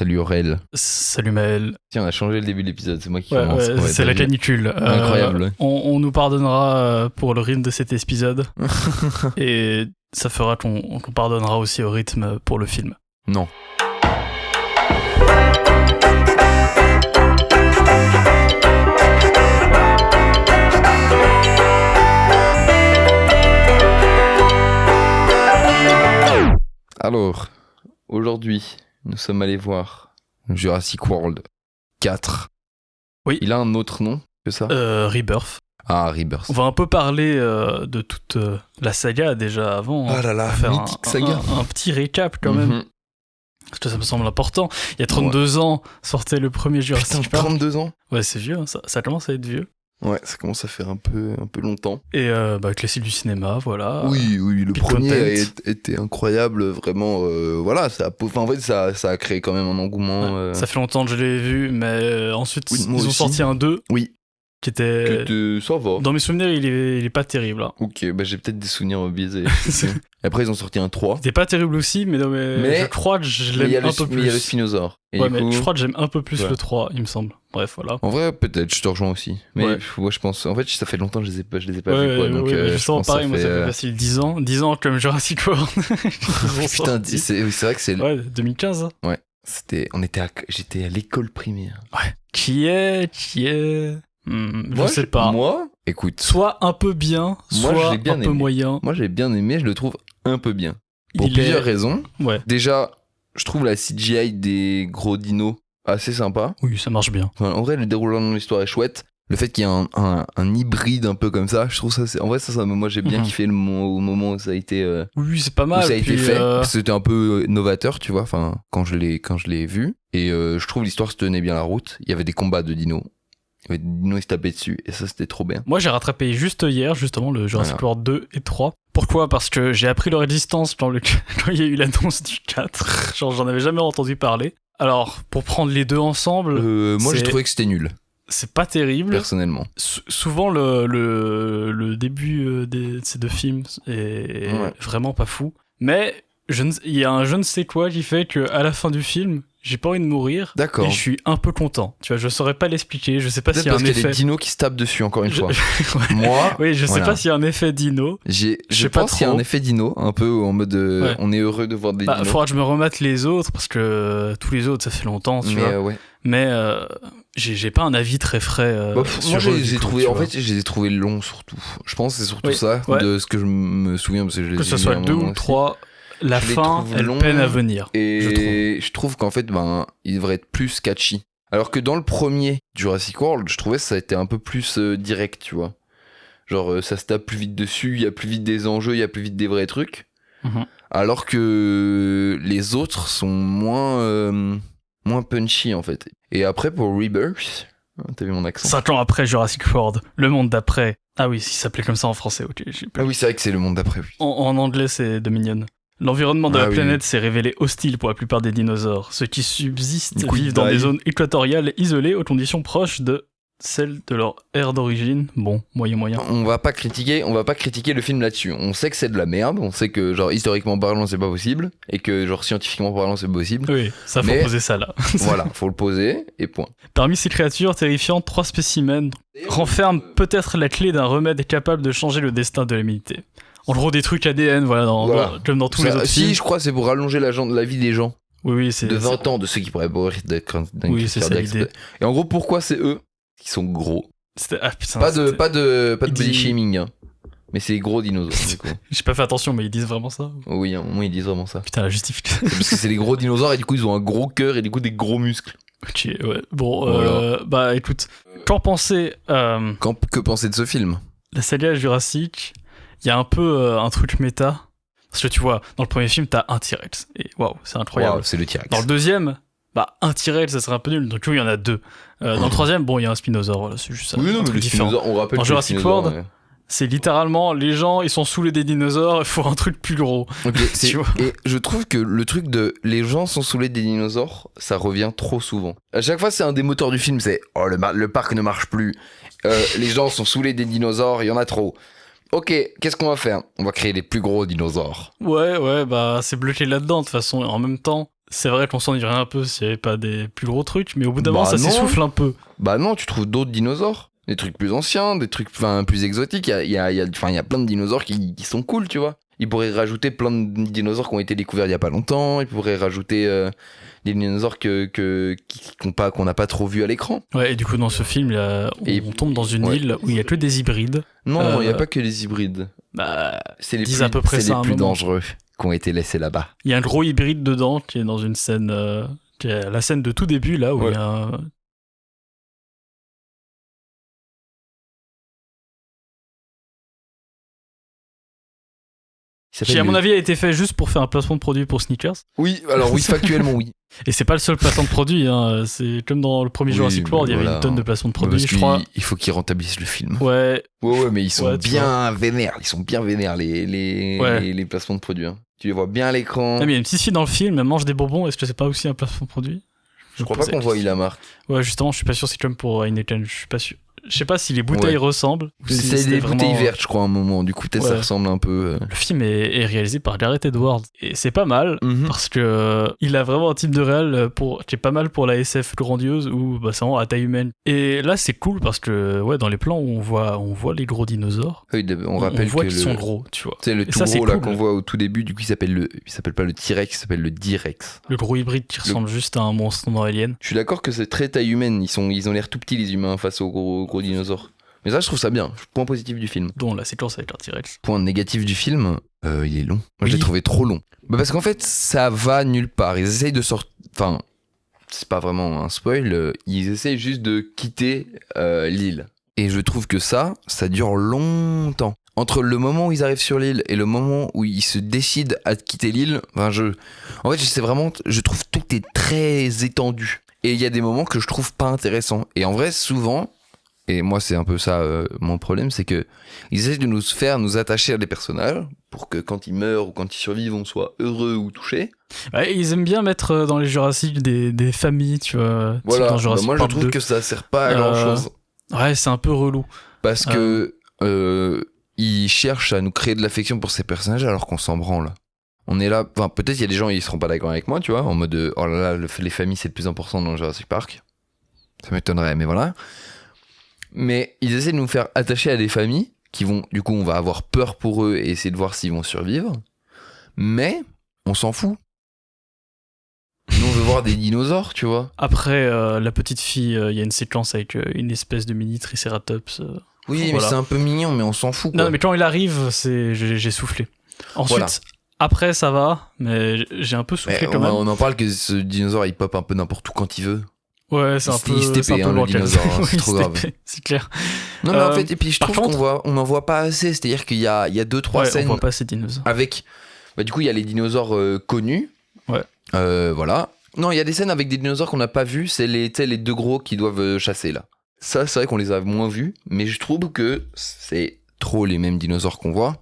Salut Aurel. Salut Maël. Tiens, on a changé le début de l'épisode, c'est moi qui commence. Ouais, c'est la canicule. Incroyable. On nous pardonnera pour le rythme de cet épisode. Et ça fera qu'on pardonnera aussi au rythme pour le film. Non. Alors, aujourd'hui, nous sommes allés voir Jurassic World 4. Oui. Il a un autre nom que ça Rebirth. Ah, Rebirth. On va un peu parler de toute la saga déjà avant. Ah là là, faire mythique saga. Un petit récap quand même. Parce que ça me semble important. Il y a 32 ans sortait le premier Jurassic Park. 32 ans. Ouais, c'est vieux, hein, ça commence à être vieux. Ouais, ça commence à faire un peu longtemps. Et classique du cinéma, voilà. Oui, le Pete premier Content. était incroyable, vraiment. Voilà, en fait, ça a créé quand même un engouement. Ouais, ça fait longtemps que je l'ai vu, mais ensuite Oui, ils moi ont aussi. sorti un 2 Oui, qui était... ça va. Dans mes souvenirs, il est pas terrible. Hein. Ok, bah j'ai peut-être des souvenirs biaisés. Et après, ils ont sorti un 3. Il était pas terrible aussi, mais je crois que je Mais il y a l'aime un peu mais il y a le plus. Spinosaure. Et Ouais, du mais coup, je crois que j'aime un peu plus ouais. le 3, il me semble. Bref, voilà. en vrai, peut-être, je te rejoins aussi. Mais Ouais. je pense. En fait, ça fait longtemps que je les ai pas vus, quoi. Ouais, Donc, je justement, pense que pareil, moi ça fait facile 10 ans. 10 ans comme Jurassic World. Ils ont Putain, sorti. c'est vrai que c'est. Ouais, 2015. Ouais. J'étais à l'école primaire. Ouais. Qui est je sais pas. Moi, écoute. Soit un peu bien, Moi, soit j'ai bien un peu aimé. moyen. Moi, j'ai bien aimé, je le trouve un peu bien. Pour Il plusieurs est- raisons. Ouais. Déjà, je trouve la CGI des gros dinos assez sympa. Oui, ça marche bien. Enfin, en vrai, le déroulement de l'histoire est chouette. Le fait qu'il y ait un hybride un peu comme ça, je trouve ça. En vrai, moi, j'ai bien kiffé au moment où ça a été. Oui, c'est pas Où mal. ça a été puis, fait. C'était un peu novateur, tu vois. Enfin, quand je l'ai vu. Et je trouve l'histoire se tenait bien la route. Il y avait des combats de dinos. Il y avait des dinos qui se tapaient dessus. Et ça, c'était trop bien. Moi, j'ai rattrapé juste hier, justement, le Jurassic Voilà. World 2 et 3. Pourquoi ? Parce que j'ai appris leur existence quand il y a eu l'annonce du 4. Genre, j'en avais jamais entendu parler. Alors, pour prendre les deux ensemble, Moi, j'ai c'est- trouvé que c'était nul, c'est pas terrible. personnellement. Souvent, le début de ces deux films est Ouais. vraiment pas fou. Mais il y a un je ne sais quoi qui fait qu'à la fin du film, j'ai pas envie de mourir. D'accord. Et je suis un peu content. Tu vois, je saurais pas l'expliquer. Je sais pas Peut-être s'il y a parce un qu'il y a effet. des dinos qui se tapent dessus, encore une fois. Ouais. Moi, Oui, je sais voilà. pas s'il y a un effet dino. Je sais pas pense qu'il y a trop. un effet dino, un peu en mode Ouais. on est heureux de voir des dinos. Faudra que je me remette les autres parce que tous les autres ça fait longtemps, tu Mais vois. ouais. Mais j'ai pas un avis très frais. Moi, je eux, les du ai coup, trouvés, tu en vois. fait, je les ai trouvés longs surtout. Je pense que c'est surtout Oui, ça, ouais. de ce que je me souviens, parce que je les Que ai ce vus soit à un le 2 moment ou le aussi. 3, la Je les fin, trouve elle longs. peine à venir. Et je trouve qu'en fait, il devrait être plus catchy. Alors que dans le premier Jurassic World, je trouvais que ça a été un peu plus direct, tu vois. Genre, ça se tape plus vite dessus, il y a plus vite des enjeux, il y a plus vite des vrais trucs. Mhm. Alors que les autres sont moins punchy, en fait. Et après, pour Rebirth, t'as vu mon accent? 5 ans après Jurassic World, le monde d'après. Ah oui, il s'appelait comme ça en français. Ok, Ah oui, c'est vrai que c'est le monde d'après, oui. en anglais, c'est Dominion. L'environnement de Ah la oui. planète s'est révélé hostile pour la plupart des dinosaures. Ceux qui subsistent Du coup, ils vivent dans die. des zones équatoriales isolées aux conditions proches de celles de leur ère d'origine. Bon, moyen. On va pas critiquer le film là-dessus. On sait que c'est de la merde, on sait que genre historiquement parlant c'est pas possible et que genre scientifiquement parlant c'est possible. Oui, ça faut Mais- poser ça là. Voilà, faut le poser et point. Parmi ces créatures terrifiantes, 3 spécimens renferment peut-être la clé d'un remède capable de changer le destin de l'humanité. En gros, des trucs ADN, voilà, Voilà. comme dans tous les autres Si, films. je crois que c'est pour rallonger la vie des gens Oui, c'est de 20 ans, de ceux qui pourraient mourir d'un Oui, c'est ça, cardiaque. l'idée. Et en gros, pourquoi c'est eux qui sont gros? Ah putain, Pas de Il body dit- shaming, hein. Mais c'est les gros dinosaures du coup. J'ai pas fait attention, mais ils disent vraiment ça. Oui, à un moment ils disent vraiment ça. Putain, la justification. C'est parce que c'est les gros dinosaures et du coup ils ont un gros cœur et du coup des gros muscles. Ok, ouais. Bon, Voilà. écoute, qu'en penser Que penser de ce film? la saga Jurassic, il y a un peu un truc méta. Parce que tu vois, dans le premier film, t'as un T-Rex. Et waouh, c'est incroyable. Waouh, c'est le T-Rex. Dans le deuxième, un T-Rex, ça serait un peu nul. Donc oui, il y en a 2. Dans le troisième, bon, il y a un Spinosaure. Voilà, c'est juste ça. Oui, non, un mais truc le différent. Spinosaure, on rappelle Dans que Jurassic le Spinosaure, World, c'est littéralement, les gens, ils sont saoulés des dinosaures, il faut un truc plus gros. Ok, Tu vois. et je trouve que le truc de les gens sont saoulés des dinosaures, ça revient trop souvent. À chaque fois, c'est un des moteurs du film, c'est oh le parc ne marche plus. Les gens sont saoulés des dinosaures, il y en a trop. Ok, qu'est-ce qu'on va faire? On va créer les plus gros dinosaures. Ouais, c'est bloqué là-dedans de toute façon. Et en même temps, c'est vrai qu'on s'ennuierait un peu s'il n'y avait pas des plus gros trucs, mais au bout d'un moment, Bah ça non. s'essouffle un peu. Bah non, tu trouves d'autres dinosaures. Des trucs plus anciens, des trucs plus exotiques. Il y a plein de dinosaures qui sont cool, tu vois. Ils pourraient rajouter plein de dinosaures qui ont été découverts il y a pas longtemps. Ils pourraient rajouter des dinosaures qu'on n'a pas trop vu à l'écran. Ouais, et du coup, dans ce film, on tombe dans une île où il y a que des hybrides. Non, il n'y a pas que les hybrides. Bah, C'est les disent plus, à peu près c'est ça les à un plus moment. dangereux qui ont été laissés là-bas. Il y a un gros hybride dedans qui est dans une scène, qui est la scène de tout début là où Ouais. il y a qui à mon avis a été fait juste pour faire un placement de produit pour Snickers. Oui, alors oui, factuellement oui. Et c'est pas le seul placement de produit, hein. C'est comme dans le premier Oui, Jurassic World, il y avait voilà. une tonne de placements de Parce produits, je crois. Il faut qu'ils rentabilisent le film. Ouais, Ouais, mais ils sont Ouais, tu bien vénères. Ils sont bien vénères, les placements de produits. Hein. Tu les vois bien à l'écran. ah, mais il y a une petite fille dans le film, elle mange des bonbons, est-ce que c'est pas aussi un placement de produit? Je crois pas qu'on voit la marque. Ouais, justement, je suis pas sûr, c'est comme pour Heineken, je suis pas sûr. Je sais pas si les bouteilles ressemblent. Ou si C'est c'était des vraiment- bouteilles vertes, je crois, à un moment. Du coup, peut-être ça Ouais. ressemble un peu. Le film est réalisé par Gareth Edwards. Et c'est pas mal, Mhm. parce que il a vraiment un type de réal qui est pas mal pour la SF grandiose, ou bah, c'est vraiment à taille humaine. Et là, c'est cool, parce que ouais, dans les plans où on voit les gros dinosaures, Oui, on rappelle voit que qu'ils sont gros, tu vois. c'est le Et tout ça, c'est gros là cool. qu'on voit au tout début. Du coup, il s'appelle pas le T-Rex, il s'appelle le D-Rex. Le gros hybride qui ressemble juste à un monstre dans Alien. Je suis d'accord que c'est très taille humaine. Ils ont l'air tout petits les humains face aux gros dinosaures. Mais ça, je trouve ça bien. Point positif du film. Dont la séquence avec un T-Rex. Point négatif du film, il est long. Moi, je l'ai Oui. trouvé trop long. Bah, parce qu'en fait, ça va nulle part. Ils essayent de sortir. Enfin, c'est pas vraiment un spoil. Ils essayent juste de quitter l'île. Et je trouve que ça dure longtemps. Entre le moment où ils arrivent sur l'île et le moment où ils se décident à quitter l'île, en fait, je trouve tout est très étendu. Et il y a des moments que je trouve pas intéressants. Et en vrai, souvent, et moi c'est un peu ça mon problème, c'est que ils essaient de nous faire nous attacher à des personnages pour que quand ils meurent ou quand ils survivent, on soit heureux ou touché. Ouais, ils aiment bien mettre dans les Jurassic des familles, tu vois. type Voilà, dans Jurassic moi je Park trouve 2. que ça sert pas à grand chose. Ouais, c'est un peu relou. Parce que ils cherchent à nous créer de l'affection pour ces personnages alors qu'on s'en branle. On est là, enfin peut-être il y a des gens ils seront pas d'accord avec moi, tu vois, en mode oh là là, les familles c'est le plus important dans Jurassic Park. Ça m'étonnerait, mais voilà. Mais ils essaient de nous faire attacher à des familles qui vont, du coup on va avoir peur pour eux et essayer de voir s'ils vont survivre. Mais on s'en fout. Nous on veut voir des dinosaures, tu vois. Après, la petite fille, il y a une séquence avec une espèce de mini Triceratops. Oui, mais Voilà. c'est un peu mignon, mais on s'en fout quoi. Non, mais quand il arrive, j'ai soufflé. Ensuite, Voilà. après, ça va, mais j'ai un peu soufflé Mais quand même. on en parle que ce dinosaure il pop un peu n'importe où quand il veut. Ouais, c'est un il se peu, TP, c'est un peu hein, le bancal. dinosaure, hein, c'est Oui, il trop se grave. TP, c'est clair. Non, mais en fait, et puis je par trouve contre- on n'en voit pas assez. C'est-à-dire qu'il y a 2-3 Ouais, scènes on voit pas ces dinosaures. avec. Bah, du coup, il y a les dinosaures connus. Ouais. Voilà. Non, il y a des scènes avec des dinosaures qu'on n'a pas vus. C'est les deux gros qui doivent chasser là. Ça, c'est vrai qu'on les a moins vus. Mais je trouve que c'est trop les mêmes dinosaures qu'on voit.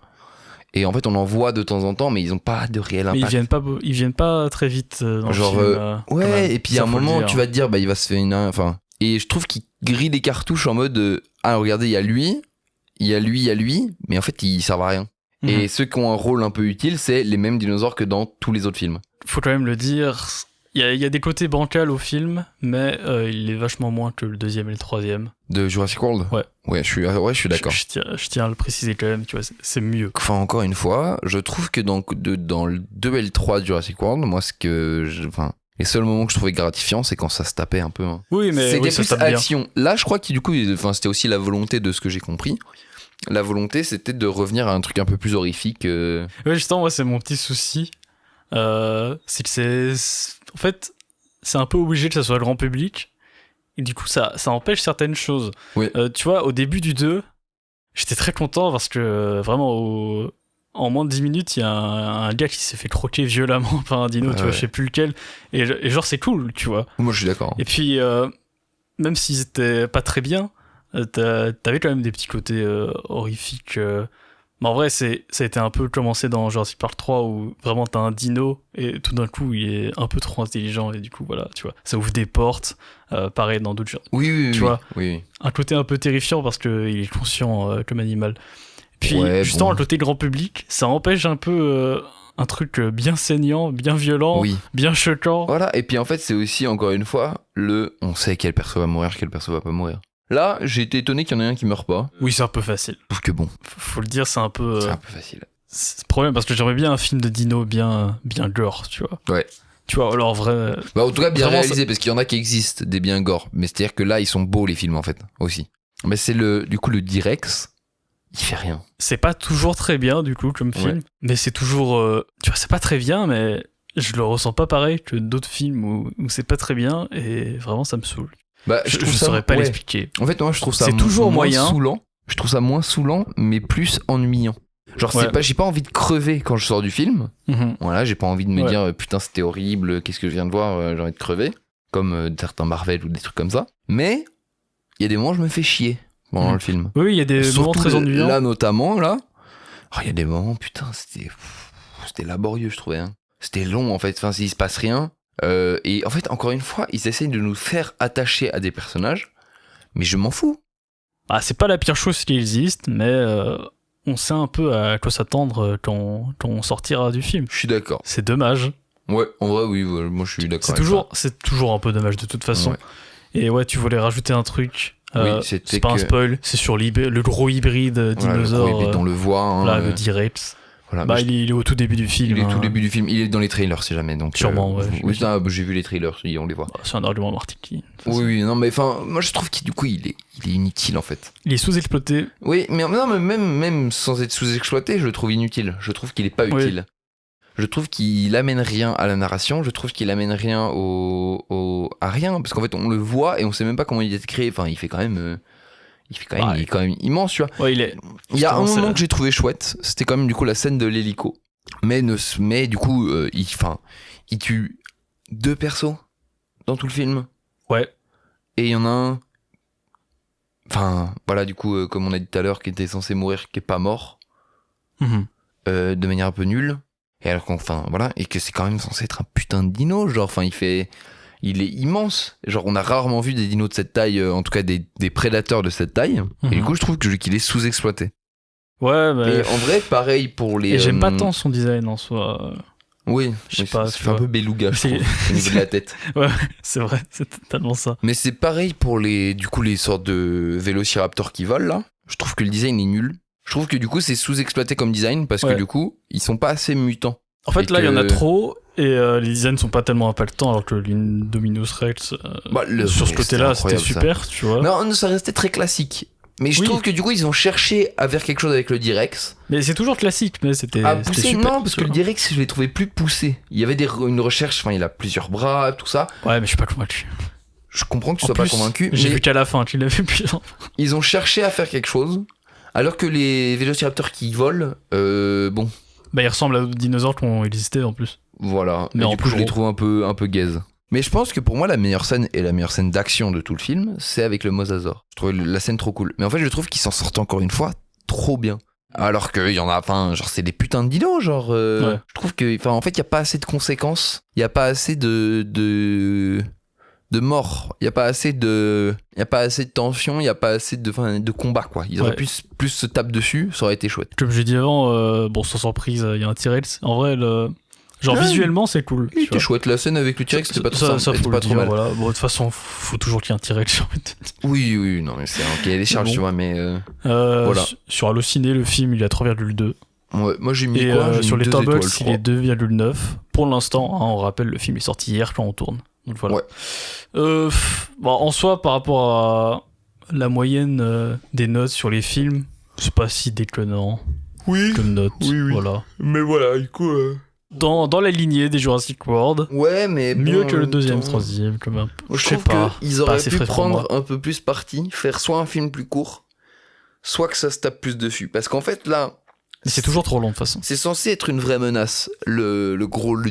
Et en fait, on en voit de temps en temps, mais ils ont pas de réel Mais impact. ils viennent pas très vite dans Genre, le film. quand même. Ouais, et puis à Ça, un faut le moment, dire. tu vas te dire, bah, il va se faire une. Enfin. Et je trouve qu'il grille des cartouches en mode ah, regardez, il y a lui, il y a lui, il y a lui, mais en fait, ils servent à rien. Mhm. Et ceux qui ont un rôle un peu utile, c'est les mêmes dinosaures que dans tous les autres films. Faut quand même le dire, il y a des côtés bancals au film, mais il est vachement moins que le deuxième et le troisième. De Jurassic World. Ouais. Ouais, je suis d'accord. Je tiens à le préciser quand même, tu vois, c'est mieux. Enfin, encore une fois, je trouve que dans le 2 et le 3 de Jurassic World, moi, les seuls moments que je trouvais gratifiants, c'est quand ça se tapait un peu. Hein. Oui, mais C'était oui, ça plus se tape bien. action. Là, je crois que du coup, c'était aussi la volonté de ce que j'ai compris. La volonté, c'était de revenir à un truc un peu plus horrifique. Ouais, justement, moi, c'est mon petit souci. C'est que en fait, c'est un peu obligé que ça soit grand public. Et du coup, ça empêche certaines choses. Oui. Tu vois, au début du 2, j'étais très content parce que vraiment, en moins de 10 minutes, il y a un gars qui s'est fait croquer violemment par un dino, tu vois, je sais plus lequel. Et genre, c'est cool, tu vois. Moi, je suis d'accord. Et puis, même s'ils étaient pas très bien, t'avais quand même des petits côtés horrifiques. Mais en vrai, ça a été un peu commencé dans Jurassic Park 3 où vraiment t'as un dino et tout d'un coup il est un peu trop intelligent et du coup voilà, tu vois, ça ouvre des portes. Pareil dans d'autres genres. Oui, Tu vois. Oui. Un côté un peu terrifiant parce qu'il est conscient comme animal. Puis Ouais, justement, bon. le côté grand public, ça empêche un peu un truc bien saignant, bien violent, Oui. bien choquant. Voilà, et puis en fait, c'est aussi, encore une fois, on sait quel perso va mourir, quel perso va pas mourir. Là, j'ai été étonné qu'il y en ait un qui meurt pas. Oui, c'est un peu facile. Sauf que bon, Faut le dire, c'est un peu... c'est un peu facile. c'est le problème, parce que j'aimerais bien un film de dino bien gore, tu vois. Ouais. Tu vois, alors vrai... Bah, en tout cas, bien Vraiment, réalisé, parce qu'il y en a qui existent, des bien gore. Mais c'est-à-dire que là, ils sont beaux, les films, en fait, aussi. Mais c'est du coup, le Direx, il fait rien. C'est pas toujours très bien, du coup, comme film. Ouais. Mais c'est toujours... tu vois, c'est pas très bien, mais je le ressens pas pareil que d'autres films où c'est pas très bien, et vraiment, ça me saoule. Bah, Je trouve ça- saurais pas ouais. l'expliquer. En fait, moi, je trouve ça C'est toujours moins moyen. saoulant. Je trouve ça moins saoulant, mais plus ennuyant. Genre, Ouais. j'ai pas envie de crever quand je sors du film. Mhm. Voilà, j'ai pas envie de me Ouais. dire putain, c'était horrible, qu'est-ce que je viens de voir, j'ai envie de crever. Comme certains Marvel ou des trucs comme ça. Mais il y a des moments où je me fais chier pendant le film. Oui, il y a des moments Surtout très ennuyants. là, notamment, là. Il y a des moments, putain, c'était laborieux, je trouvais. Hein. C'était long, en fait. Enfin, s'il se passe rien. Et en fait, encore une fois, ils essayent de nous faire attacher à des personnages. Mais je m'en fous. Ah, c'est pas la pire chose qui existe, mais on sait un peu à quoi s'attendre quand on sortira du film. Je suis d'accord. C'est dommage. Ouais, en vrai, oui, moi je suis d'accord. C'est toujours un peu dommage de toute façon. Ouais. Et ouais, tu voulais rajouter un truc. Oui, c'est c'était pas un que- spoil, c'est sur le gros hybride Voilà, le dinosaure. gros hybride, on le voit. Hein, là, le T-Rex. Voilà, Bah, mais il est au tout début du film. il est hein. tout début du film. Il est dans les trailers, si jamais. Donc, Sûrement, ouais, Oui, j'imagine. j'ai vu les trailers, on les voit. Bah, c'est un argument marketing. de toute Oui, façon. oui, non, mais enfin, moi je trouve qu'il du coup, il est inutile en fait. Il est sous-exploité. Oui, mais non, mais même sans être sous-exploité, je le trouve inutile. Je trouve qu'il est pas Oui. utile. Je trouve qu'il amène rien à la narration. Je trouve qu'il amène rien à rien, parce qu'en fait, on le voit et on sait même pas comment il est créé. Enfin, il fait quand même. Bah, Il est quand même immense, tu vois. Ouais, il est. Il y a un Justement, moment c'est- que j'ai trouvé chouette, c'était quand même du coup la scène de l'hélico. Mais du coup, il tue 2 persos dans tout le film. Ouais. Et il y en a un. Enfin, voilà, du coup, comme on a dit tout à l'heure, qui était censé mourir, qui est pas mort, Mhm. de manière un peu nulle. Et alors voilà, et que c'est quand même censé être un putain de dino, genre, enfin, il est immense. Genre, on a rarement vu des dinos de cette taille, en tout cas des prédateurs de cette taille. Et du coup, je trouve qu'il est sous-exploité. Ouais, mais. Et en vrai, pareil pour les. Et j'aime pas tant son design en soi. Oui, Je sais oui, pas, ça tu fait un vois. peu beluga, je C'est- trouve, au niveau de la tête. C'est vrai, c'est totalement ça. Mais c'est pareil pour les sortes de vélociraptors qui volent là. Je trouve que le design est nul. Je trouve que du coup c'est sous-exploité comme design parce que Ouais. du coup ils sont pas assez mutants. En fait, Et là, il y en a que- trop et les designs sont pas tellement impactants alors que l'Indominus Rex, Bah, sur ce côté-là, c'était incroyable, ça. super, tu vois. Non, ça restait très classique. Mais je Oui. trouve que du coup ils ont cherché à faire quelque chose avec le Direx. Mais c'est toujours classique, mais c'était À c'était pousser, super. non, parce que tu le vois. Direx je l'ai trouvé plus poussé. Il y avait une recherche, enfin il a plusieurs bras, tout ça. Ouais, mais je suis pas convaincu. Je comprends que tu En sois plus, pas convaincu. J'ai mais vu qu'à la fin, tu l'as vu plus. ils ont cherché à faire quelque chose. Alors que les vélociraptors qui volent, bon. Bah, il ressemble à d'autres dinosaures qui ont existé en plus. Voilà, Mais et en du coup plus je les gros. trouve un peu gaze. Mais je pense que pour moi la meilleure scène et la meilleure scène d'action de tout le film, c'est avec le mosasaure. Je trouvais la scène trop cool. Mais en fait je trouve qu'ils s'en sortent encore une fois trop bien. Alors qu'il y en a, enfin, genre c'est des putains de dinos, genre. Ouais. Je trouve que, enfin, en fait il y a pas assez de conséquences, il y a pas assez de morts, il y a pas assez de tension, il y a pas assez de combat quoi. Ils auraient Ouais. pu plus se taper dessus, ça aurait été chouette. Comme j'ai dit avant, bon, sans surprise, il y a un T-Rex. En vrai, genre Ouais. visuellement, c'est cool. Il tu était vois. chouette, la scène avec le T-Rex c'était pas trop ça c'était faut pas le trop dire, mal. voilà. Bon, de toute façon, faut toujours qu'il y ait un T-Rex. j'ai envie de te dire. Oui, non, mais c'est un cahier des charges, Bon. tu vois, mais Voilà. Voilà. Sur Allociné, le film, il est à 3,2. ouais, moi j'ai mis Et quoi J'ai sur mis les 2 étoiles, Letterboxd, je il est crois. 2,9. Pour l'instant, hein, on rappelle, le film est sorti hier quand on tourne. Donc voilà. Ouais. Bon, en soi, par rapport à la moyenne des notes sur les films, c'est pas si déconnant Oui, comme note. Oui. Voilà. mais voilà, du coup. Dans la lignée des Jurassic World, Ouais, mais mieux bon, que en le même deuxième, temps, troisième, comme un peu. moi, je sais trouve pas. qu'ils pas auraient assez pu frais pour prendre moi. un peu plus parti, faire soit un film plus court, soit que ça se tape plus dessus. Parce qu'en fait, là, Mais c'est toujours trop long de toute façon. c'est censé être une vraie menace. Le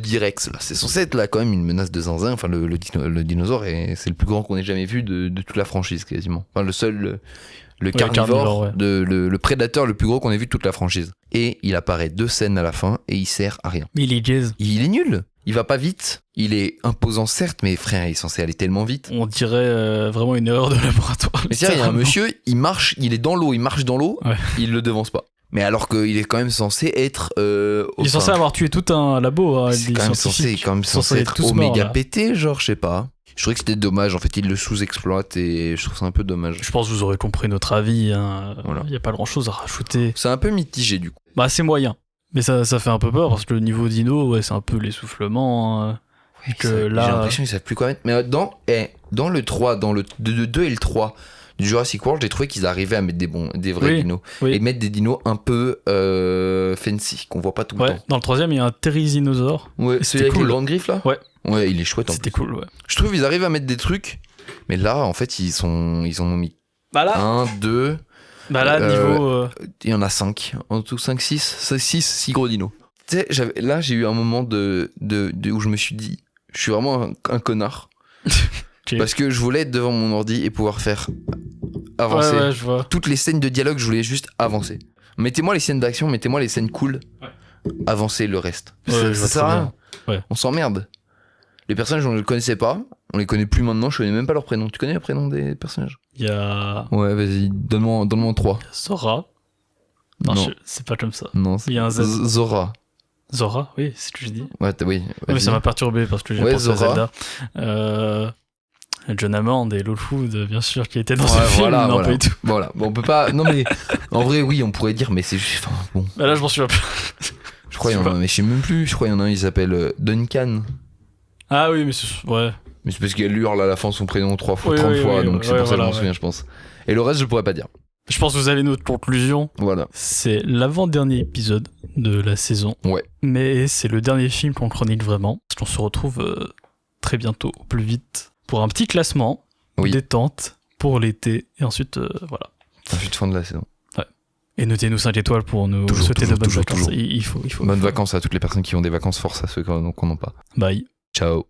Direx, là, c'est censé être là quand même une menace de zinzin. Enfin, le dinosaure, c'est le plus grand qu'on ait jamais vu de toute la franchise, quasiment. Enfin, le seul. Le carnivore, ouais. le prédateur le plus gros qu'on ait vu de toute la franchise. Et il apparaît 2 scènes à la fin et il sert à rien. Mais il est gaze. Il est nul. Il va pas vite. Il est imposant certes, mais frère, il est censé aller tellement vite. On dirait vraiment une erreur de laboratoire. Mais c'est vrai, il y a un monsieur, il marche, il est dans l'eau, il marche dans l'eau, Ouais. il le devance pas. Mais alors qu'il est quand même censé être. Il est censé avoir tué tout un labo. Hein, c'est quand même censé être oméga pété, genre, je sais pas. Je trouvais que c'était dommage, en fait, il le sous-exploite et je trouve ça un peu dommage. Je pense que vous aurez compris notre avis. Hein. Voilà. Il n'y a pas grand-chose à rajouter. C'est un peu mitigé, du coup. Bah, c'est moyen. Mais ça fait un peu peur parce que le niveau dino, ouais, c'est un peu l'essoufflement. Hein. Oui, que là... J'ai l'impression qu'ils savent plus quoi mettre. Mais dans le 3, dans le 2 et le 3 du Jurassic World, j'ai trouvé qu'ils arrivaient à mettre des vrais dinos. Oui. Et mettre des dinos un peu fancy, qu'on voit pas tout le temps. Dans le 3ème, il y a un Therizinosaure. Ouais, celui avec les grandes griffes là. Ouais, il est chouette. C'était cool, ouais. Je trouve qu'ils arrivent à mettre des trucs, mais là, en fait, ils ont mis bah là, 1, 2. Bah là, niveau. Il y en a 5. En tout, 5, 6 gros dinos. Tu sais, j'ai eu un moment où je me suis dit, je suis vraiment un connard. Okay. Parce que je voulais être devant mon ordi et pouvoir faire avancer. Ouais, je vois. Toutes les scènes de dialogue, je voulais juste avancer. Mettez-moi les scènes d'action, mettez-moi les scènes cool. Ouais. Avancez le reste. Ouais, ça sert à rien. Ouais. On s'emmerde. Les personnages, on ne les connaissait pas. On les connaît plus maintenant. Je connais même pas leur prénom. Tu connais le prénom des personnages? Il y a. Ouais, vas-y, donne-moi 3. Zora. Non. C'est pas comme ça. Non, il y a un Z. Zora. Zora, oui, c'est ce que je dis. Ouais, oui. Mais ça m'a perturbé parce que j'ai pensé à Zelda. John Hammond et Lawwood, bien sûr, qui étaient dans ce film. Voilà. Pas du tout. Voilà. Bon, on peut pas. Non, mais en vrai, oui, on pourrait dire, mais c'est juste. Enfin, bon. Bah là, je m'en souviens plus. Je crois qu'il y en a un, mais je sais même plus. Je crois qu'il y en a un, il s'appelle Duncan. Ah oui, mais ouais. Mais c'est parce qu'elle hurle à la fin son prénom 30 fois, donc c'est pour ça que je m'en souviens, je pense. Et le reste, je pourrais pas dire. Je pense que vous avez notre conclusion. Voilà. C'est l'avant-dernier épisode de la saison. Ouais. Mais c'est le dernier film qu'on chronique vraiment. Parce qu'on se retrouve très bientôt, au plus vite, pour un petit classement, détente, pour l'été. Et ensuite, voilà. Ensuite, fin de la saison. Ouais. Et notez-nous 5 étoiles pour nous souhaiter de bonnes vacances. Il faut. Bonnes vacances à toutes les personnes qui ont des vacances, force à ceux qui n'en ont pas. Bye. Ciao.